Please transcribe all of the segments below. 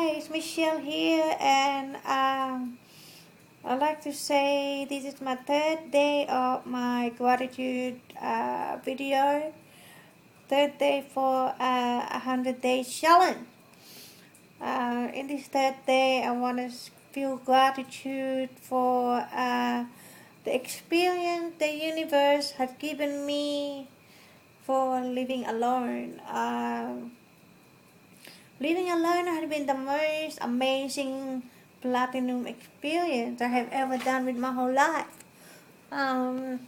Hi, it's Michelle here, and I'd like to say this is my third day of my gratitude video. Third day for 100 days challenge. In this third day, I want to feel gratitude for the experience the universe has given me for living alone. Living alone has been the most amazing platinum experience I have ever done with my whole life. Um,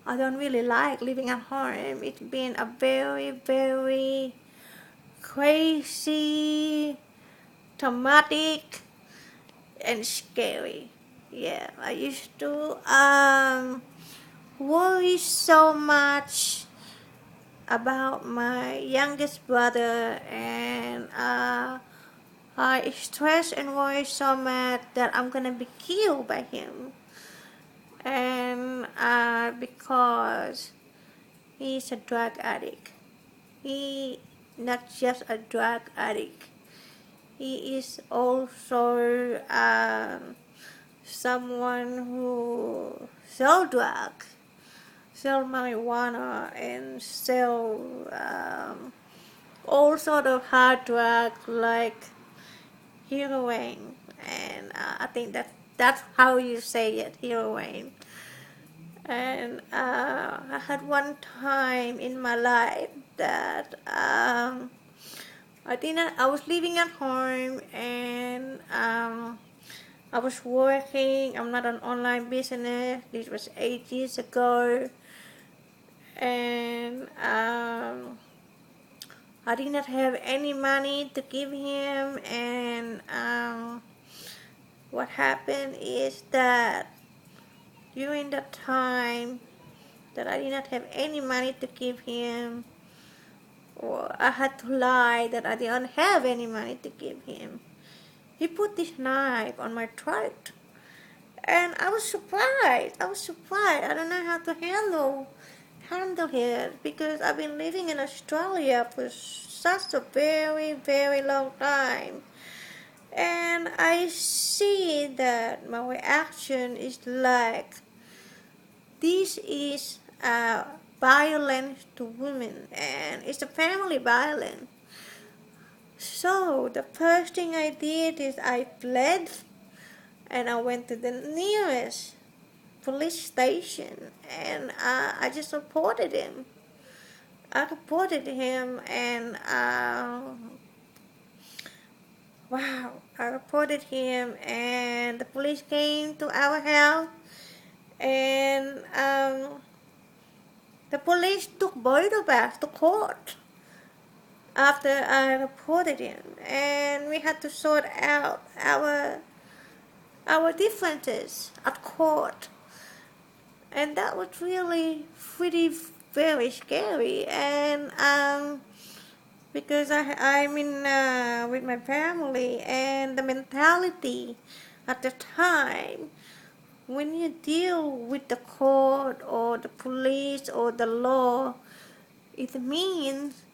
I don't really like living at home. It's been a very, very crazy, traumatic, and scary. Yeah, I used to worry so much about my youngest brother, and I stress and worry so much that I'm gonna be killed by him, and because he's a drug addict. He not just a drug addict. He is also someone who sell drugs, sell marijuana, and sell all sort of hard drugs like heroin, and I think that's how you say it, heroin. And I had one time in my life that I was living at home, and I was working. I'm not an online business. This was 8 years ago, and I did not have any money to give him, and what happened is that during that time that I did not have any money to give him, or I had to lie that I didn't have any money to give him, he put this knife on my throat. And I was surprised. I don't know how to handle it, because I've been living in Australia for such a very, very long time. And I see that my reaction is like, this is violence to women, and it's a family violence. So the first thing I did is I fled, and I went to the nearest police station, and I just reported him. And wow, I reported him, and the police came to our house, and the police took both of us to court after I reported him, and we had to sort out our differences at court, and that was really pretty very scary. And because I'm in with my family, and the mentality at the time when you deal with the court or the police or the law, it means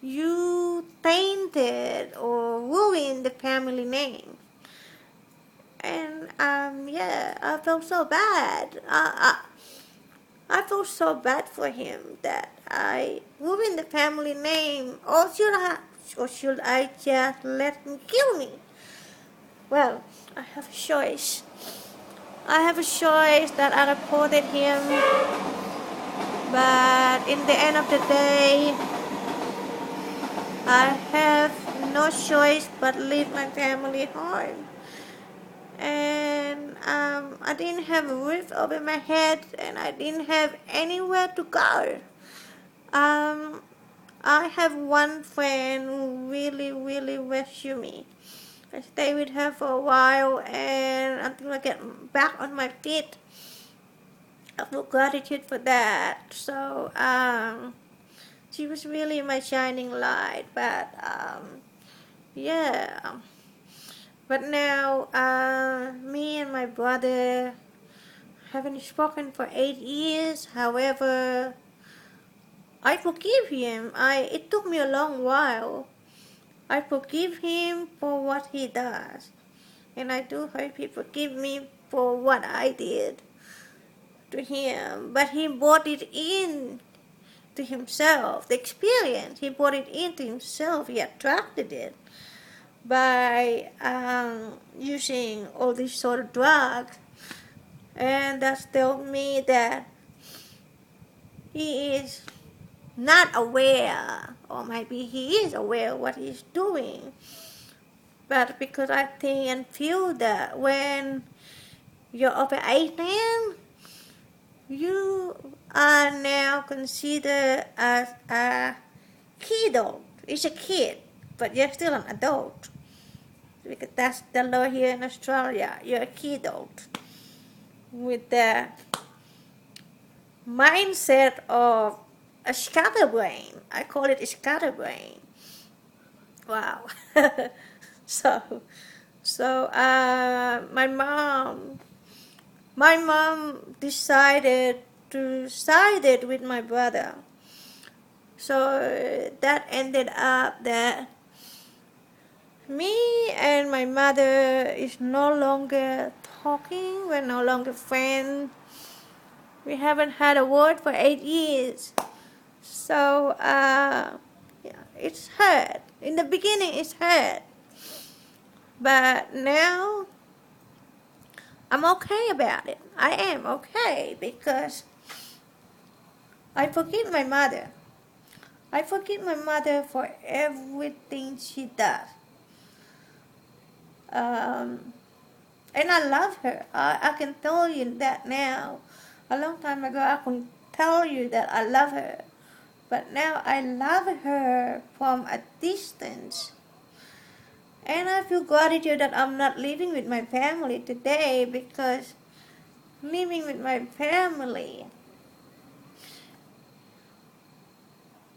you tainted or ruined the family name. And yeah, I felt so bad. I felt so bad for him that I ruined the family name. Or should I just let him kill me? Well, I have a choice. I have a choice that I reported him, but in the end of the day, I have no choice but leave my family home. And I didn't have a roof over my head, and I didn't have anywhere to go. I have one friend who really, really rescued me. I stayed with her for a while, and until I get back on my feet, I feel gratitude for that. So she was really my shining light. But yeah. But now me and my brother haven't spoken for 8 years. However, I forgive him. It took me a long while, I forgive him for what he does. And I do hope he forgive me for what I did to him. But he brought it in to himself. The experience, he brought it into himself. He attracted it by using all these sort of drugs. And that tells me that he is not aware, or maybe he is aware of what he's doing. But because I think and feel that when you're over 18, you are now considered as a kidult. It's a kid, but you're still an adult. Because that's the law here in Australia. You're a kidult with the mindset of a scatterbrain. I call it a scatterbrain. Wow. So my mom decided to side it with my brother. So that ended up that me and my mother is no longer talking. We're no longer friends. We haven't had a word for 8 years. So yeah, it's hurt. In the beginning, it's hurt. But now, I'm okay about it. I am okay because I forgive my mother. I forgive my mother for everything she does. And I love her. I can tell you that now. A long time ago, I couldn't tell you that I love her. But now I love her from a distance. And I feel gratitude that I'm not living with my family today, because living with my family,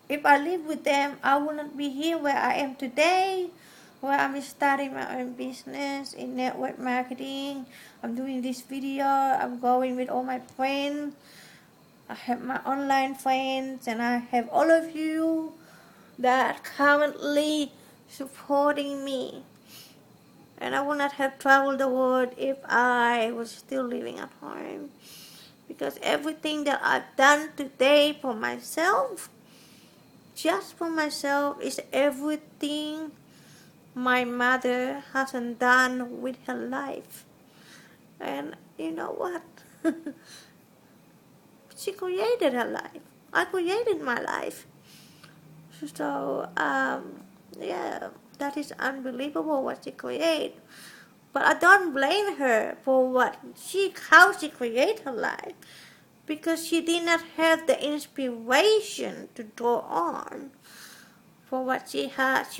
if I live with them, I wouldn't be here where I am today, where I'm starting my own business in network marketing. I'm doing this video. I'm going with all my friends. I have my online friends, and I have all of you that currently supporting me. And I would not have traveled the world if I was still living at home. Because everything that I've done today for myself, just for myself, is everything my mother hasn't done with her life. And you know what? She created her life. I created my life. So, yeah, that is unbelievable what she created. But I don't blame her for how she created her life, because she did not have the inspiration to draw on for what she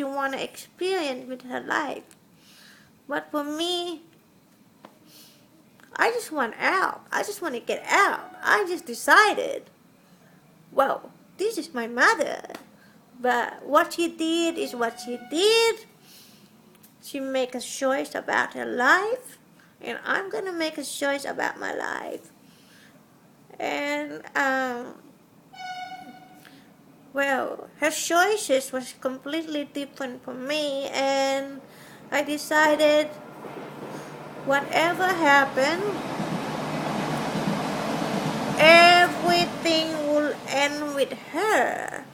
want to experience with her life. But for me, I just want out. I just want to get out. I just decided, well, this is my mother. But what she did is what she did. She made a choice about her life, and I'm going to make a choice about my life. And, well, her choices was completely different from me, and I decided whatever happened, everything will end with her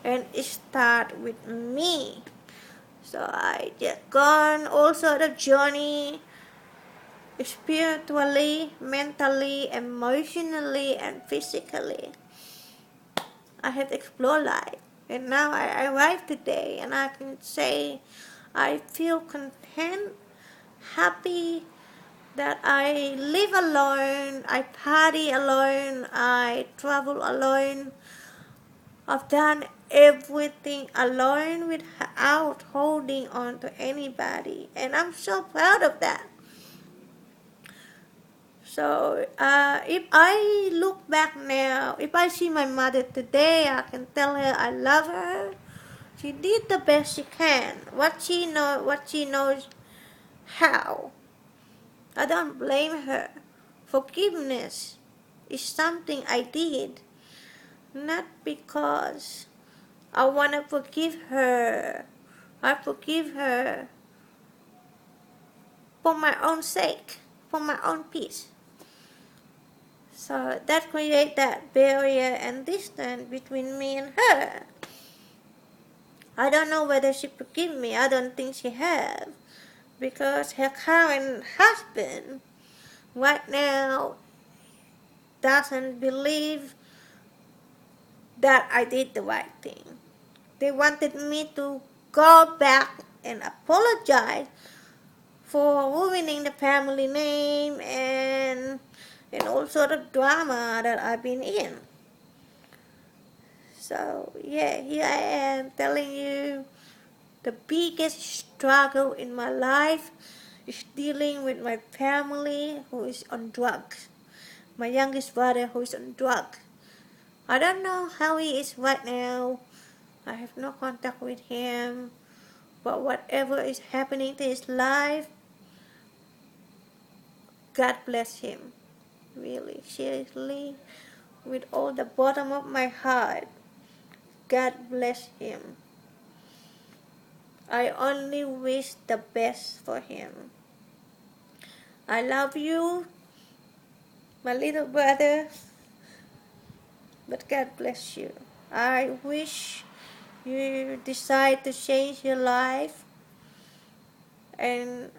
and start with me. So I just gone all sort of journey, spiritually, mentally, emotionally, and physically. I have explored life, and now I arrived today, and I can say I feel content, happy, that I live alone, I party alone, I travel alone. I've done everything alone without holding on to anybody, and I'm so proud of that. So if I look back now, if I see my mother today, I can tell her I love her. She did the best she can, what she knows how. I don't blame her. Forgiveness is something I did, not because I want to forgive her I forgive her for my own sake, for my own peace. So that creates that barrier and distance between me and her. I don't know whether she forgive me. I don't think she have, because her current husband right now doesn't believe that I did the right thing. They wanted me to go back and apologize for ruining the family name and all sort of drama that I've been in. So yeah, here I am telling you the biggest struggle in my life is dealing with my family who is on drugs. My youngest brother who is on drugs. I don't know how he is right now. I have no contact with him. But whatever is happening to his life, God bless him. Really, seriously, with all the bottom of my heart, God bless him. I only wish the best for him. I love you, my little brother, but God bless you. I wish you decide to change your life and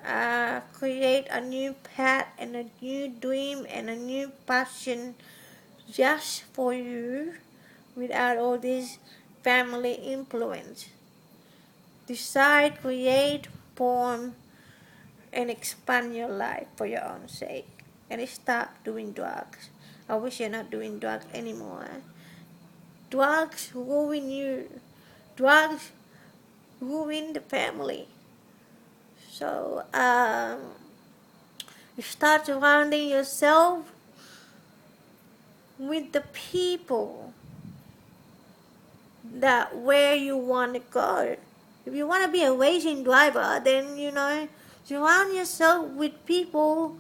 create a new path and a new dream and a new passion just for you without all this family influence. Decide, create, form, and expand your life for your own sake. And stop doing drugs. I wish you're not doing drugs anymore. Drugs ruin you. Drugs ruin the family. So you start surrounding yourself with the people that where you want to go. If you want to be a racing driver, then surround yourself with people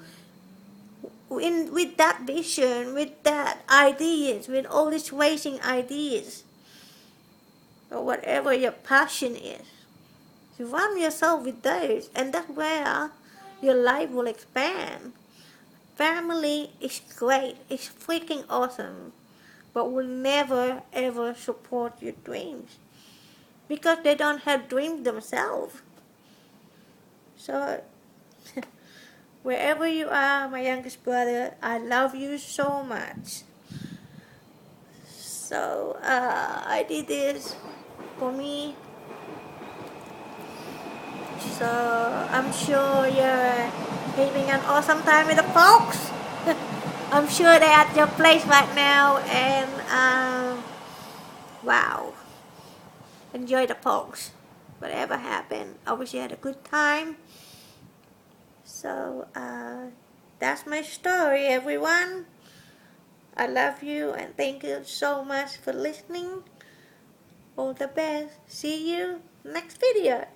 with that vision, with that ideas, with all these racing ideas, or whatever your passion is. Surround yourself with those, and that's where your life will expand. Family is great, it's freaking awesome, but will never ever support your dreams because they don't have dreams themselves. So wherever you are, my youngest brother, I love you so much. So I did this for me. So I'm sure you're having an awesome time with the folks. I'm sure they're at your place right now, and wow, enjoy the folks. Whatever happened, I wish you had a good time. So that's my story, everyone. I love you and thank you so much for listening. All the best. See you next video.